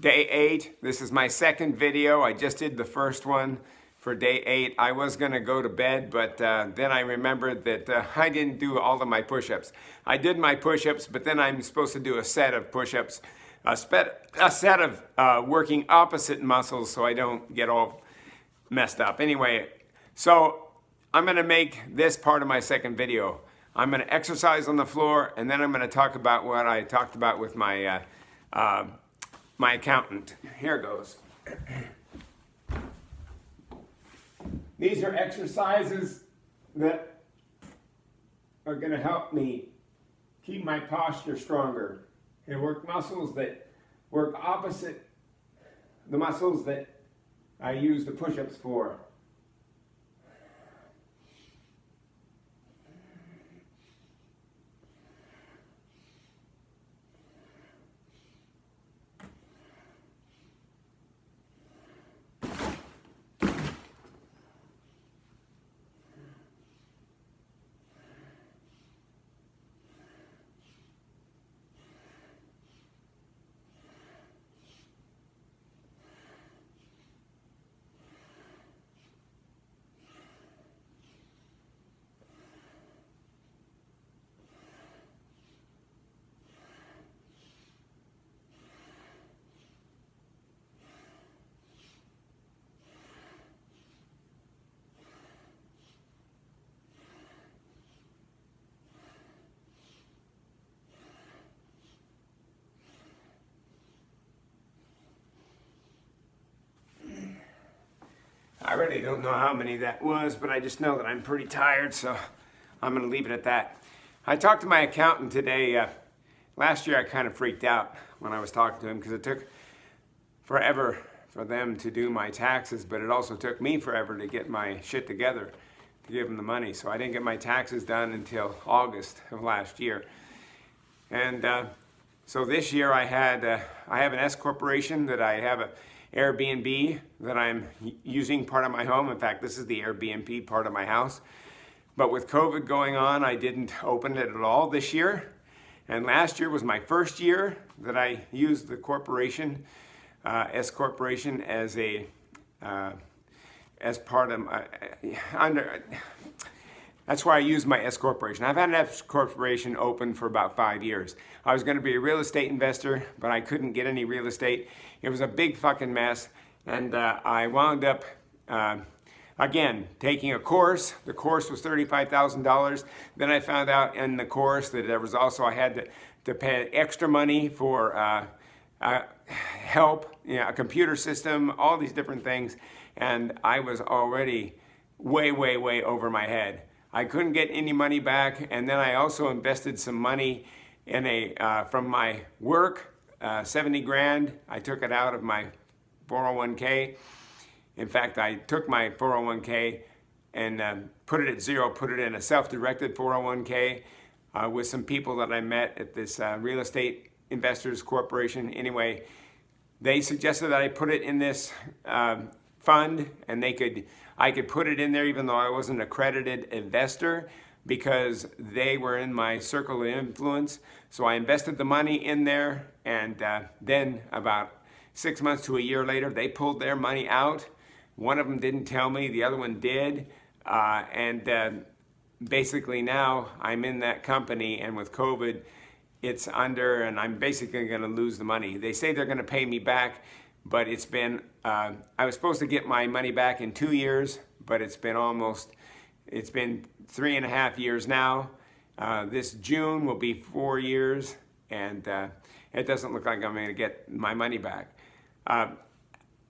Day 8, this is my second video. I just did the first one for day 8. I was going to go to bed, but then I remembered that I didn't do all of my push-ups. I did my push-ups, but then I'm supposed to do a set of push-ups, a set of working opposite muscles so I don't get all messed up. Anyway, so I'm going to make this part of my second video. I'm going to exercise on the floor, and then I'm going to talk about what I talked about with my my accountant. Here it goes. These are exercises that are going to help me keep my posture stronger and work muscles that work opposite the muscles that I use the push-ups for. I really don't know how many that was, but I just know that I'm pretty tired, so I'm going to leave it at that. I talked to my accountant today. Last year I kind of freaked out when I was talking to him because it took forever for them to do my taxes, but it also took me forever to get my shit together to give them the money. So I didn't get my taxes done until August of last year. And so this year I have an S corporation that I have a Airbnb that I'm using part of my home. In fact, this is the Airbnb part of my house. But with COVID going on, I didn't open it at all this year. And last year was my first year that I used the corporation, S corporation, as a as part of my That's why I use my S corporation. I've had an S corporation open for about 5 years. I was going to be a real estate investor, but I couldn't get any real estate. It was a big fucking mess, and I wound up again taking a course. The course was $35,000. Then I found out in the course that there was also I had to pay extra money for help, a computer system, all these different things, and I was already way over my head. I couldn't get any money back, and then I also invested some money in from my work, 70 grand. I took it out of my 401k. In fact, I took my 401k and put it at zero, put it in a self-directed 401k with some people that I met at this real estate investors corporation. Anyway, they suggested that I put it in this fund, and I could put it in there even though I wasn't an accredited investor because they were in my circle of influence. So I invested the money in there, and then about 6 months to a year later, they pulled their money out. One of them didn't tell me, the other one did. Basically now I'm in that company, and with COVID, it's under, and I'm basically going to lose the money. They say they're going to pay me back, but it's been, I was supposed to get my money back in 2 years, but it's been 3.5 years now. This June will be 4 years, and it doesn't look like I'm going to get my money back.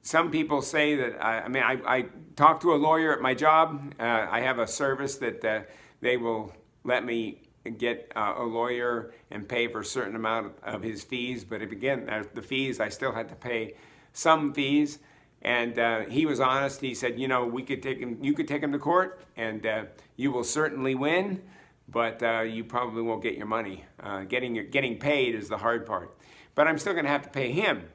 Some people say that, I talked to a lawyer at my job. I have a service that they will let me get a lawyer and pay for a certain amount of his fees, but again, the fees, I still had to pay some fees, and he was honest. He said, you could take him to court, and you will certainly win, but you probably won't get your money. Getting paid is the hard part, but I'm still going to have to pay him.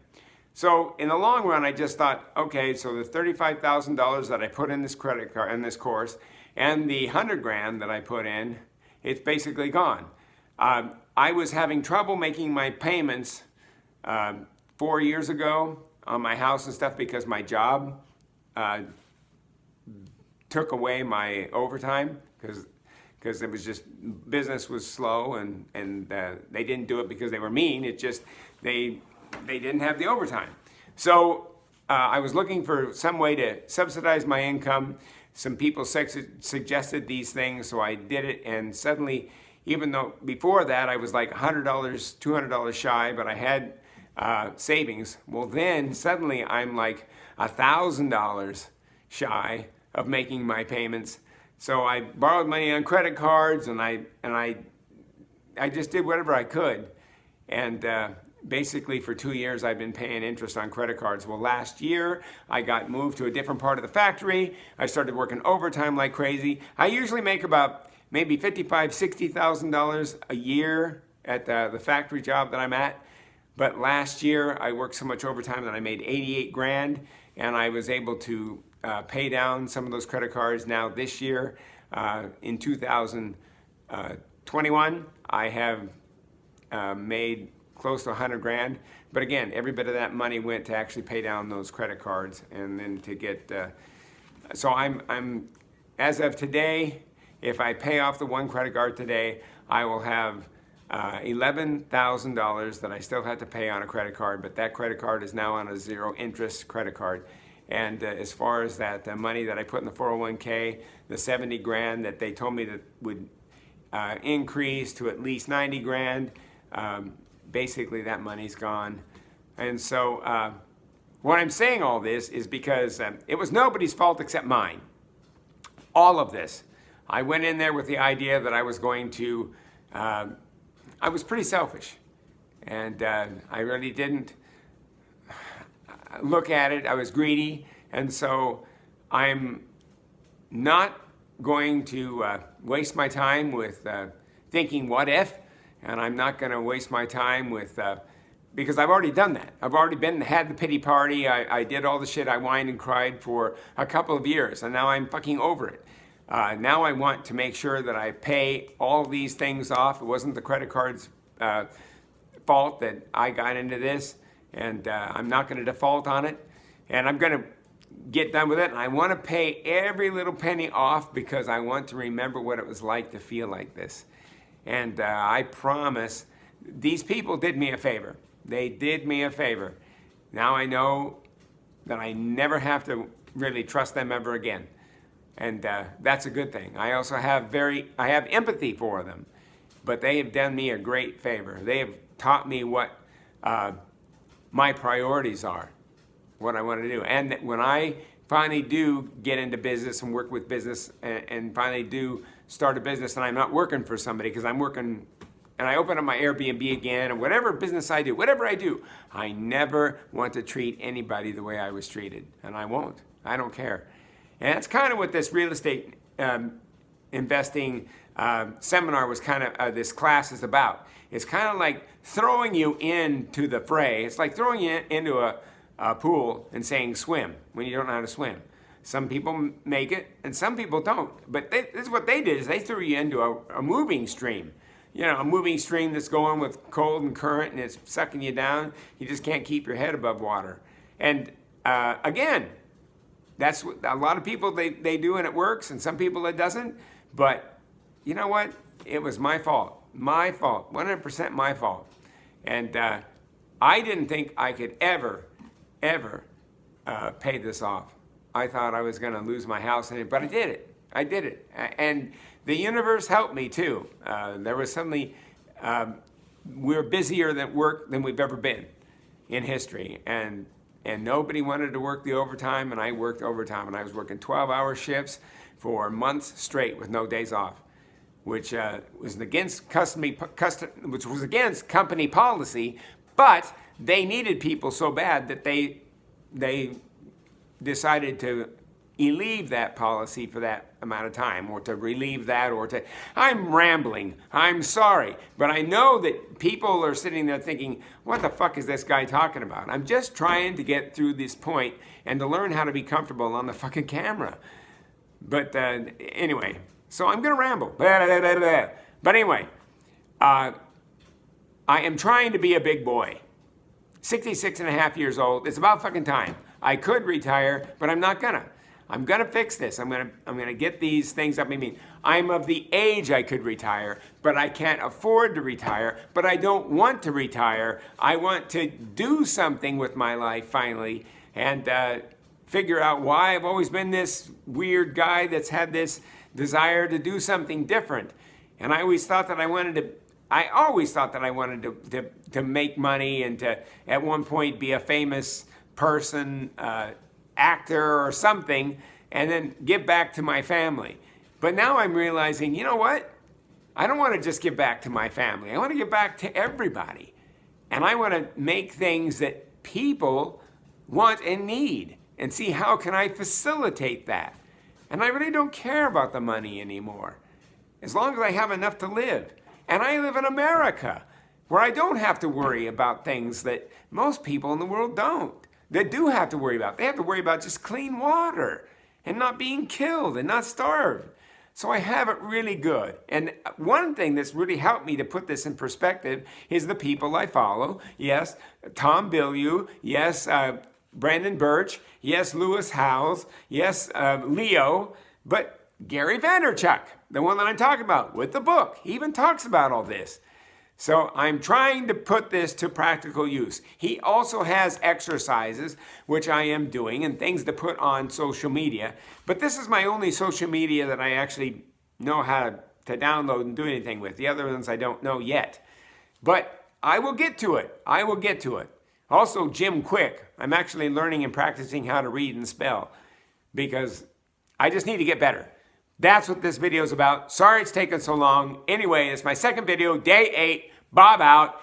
So in the long run, I just thought, okay, so the $35,000 that I put in this credit card, in this course, and the 100 grand that I put in, it's basically gone. I was having trouble making my payments 4 years ago on my house and stuff because my job took away my overtime because it was just business was slow and they didn't do it because they were mean. It just they didn't have the overtime. So I was looking for some way to subsidize my income. Some people suggested these things, so I did it, and suddenly, even though before that I was like $100, $200 shy, but I had savings, well then suddenly I'm like $1,000 shy of making my payments. So I borrowed money on credit cards, and I just did whatever I could, and basically for 2 years I've been paying interest on credit cards. Well, last year I got moved to a different part of the factory. I started working overtime like crazy. I usually make about maybe $55,000, $60,000 a year at the factory job that I'm at. But last year I worked so much overtime that I made 88 grand, and I was able to pay down some of those credit cards. Now this year, in 2021, I have made close to 100 grand. But again, every bit of that money went to actually pay down those credit cards and then to get, so I'm, as of today, if I pay off the one credit card today, I will have $11,000 that I still have to pay on a credit card, but that credit card is now on a zero interest credit card. And as far as that money that I put in the 401k, the 70 grand that they told me that would increase to at least 90 grand, basically that money's gone. And so what I'm saying all this is because it was nobody's fault except mine. All of this. I went in there with the idea that I was going to, I was pretty selfish. And I really didn't look at it. I was greedy. And so I'm not going to waste my time with thinking what if. And I'm not going to waste my time with, because I've already done that. I've already had the pity party. I did all the shit. I whined and cried for a couple of years, and now I'm fucking over it. Now I want to make sure that I pay all these things off. It wasn't the credit card's fault that I got into this, and I'm not going to default on it. And I'm going to get done with it. And I want to pay every little penny off because I want to remember what it was like to feel like this. And I promise, these people did me a favor. They did me a favor. Now I know that I never have to really trust them ever again. And that's a good thing. I also have I have empathy for them, but they have done me a great favor. They have taught me what my priorities are, what I want to do. And when I finally do get into business and work with business and finally do start a business, and I'm not working for somebody because I'm working, and I open up my Airbnb again, and whatever business I do, whatever I do, I never want to treat anybody the way I was treated, and I won't. I don't care. And that's kind of what this real estate investing seminar was kind of, this class is about. It's kind of like throwing you into the fray. It's like throwing you into a pool and saying swim when you don't know how to swim. Some people make it and some people don't. But this is what they did, is they threw you into a moving stream. You know, a moving stream that's going with cold and current and it's sucking you down. You just can't keep your head above water. And again, that's what a lot of people, they do and it works, and some people it doesn't. But you know what? It was my fault. My fault. 100% my fault. And I didn't think I could ever pay this off. I thought I was going to lose my house in it, but I did it. I did it. And the universe helped me too. There was suddenly, we're busier at work than we've ever been in history. And nobody wanted to work the overtime, and I worked overtime. And I was working 12-hour shifts for months straight with no days off, which was against company policy, but they needed people so bad that they decided to relieve that policy for that amount of time, or to relieve that, or to, I'm rambling, I'm sorry, but I know that people are sitting there thinking, what the fuck is this guy talking about? I'm just trying to get through this point and to learn how to be comfortable on the fucking camera. But anyway, so I'm gonna ramble. But anyway, I am trying to be a big boy. 66 and a half years old. It's about fucking time. I could retire, but I'm not gonna. I'm gonna fix this. I'm gonna get these things up. I mean, I'm of the age I could retire, but I can't afford to retire. But I don't want to retire. I want to do something with my life finally, and figure out why I've always been this weird guy that's had this desire to do something different. And I always thought that I wanted to make money and to at one point be a famous person, actor or something, and then give back to my family. But now I'm realizing, you know what? I don't want to just give back to my family. I want to give back to everybody. And I want to make things that people want and need and see how can I facilitate that. And I really don't care about the money anymore, as long as I have enough to live. And I live in America, where I don't have to worry about things that most people in the world don't. They do have to worry about. They have to worry about just clean water and not being killed and not starved. So I have it really good. And one thing that's really helped me to put this in perspective is the people I follow. Yes, Tom Bilyeu. Yes, Brandon Birch. Yes, Lewis Howes. Yes, Leo. But Gary Vaynerchuk, the one that I'm talking about with the book, he even talks about all this. So I'm trying to put this to practical use. He also has exercises, which I am doing, and things to put on social media. But this is my only social media that I actually know how to download and do anything with. The other ones I don't know yet. But I will get to it. I will get to it. Also, Jim Quick. I'm actually learning and practicing how to read and spell because I just need to get better. That's what this video is about. Sorry it's taken so long. Anyway, it's my second video, day 8. Bob out.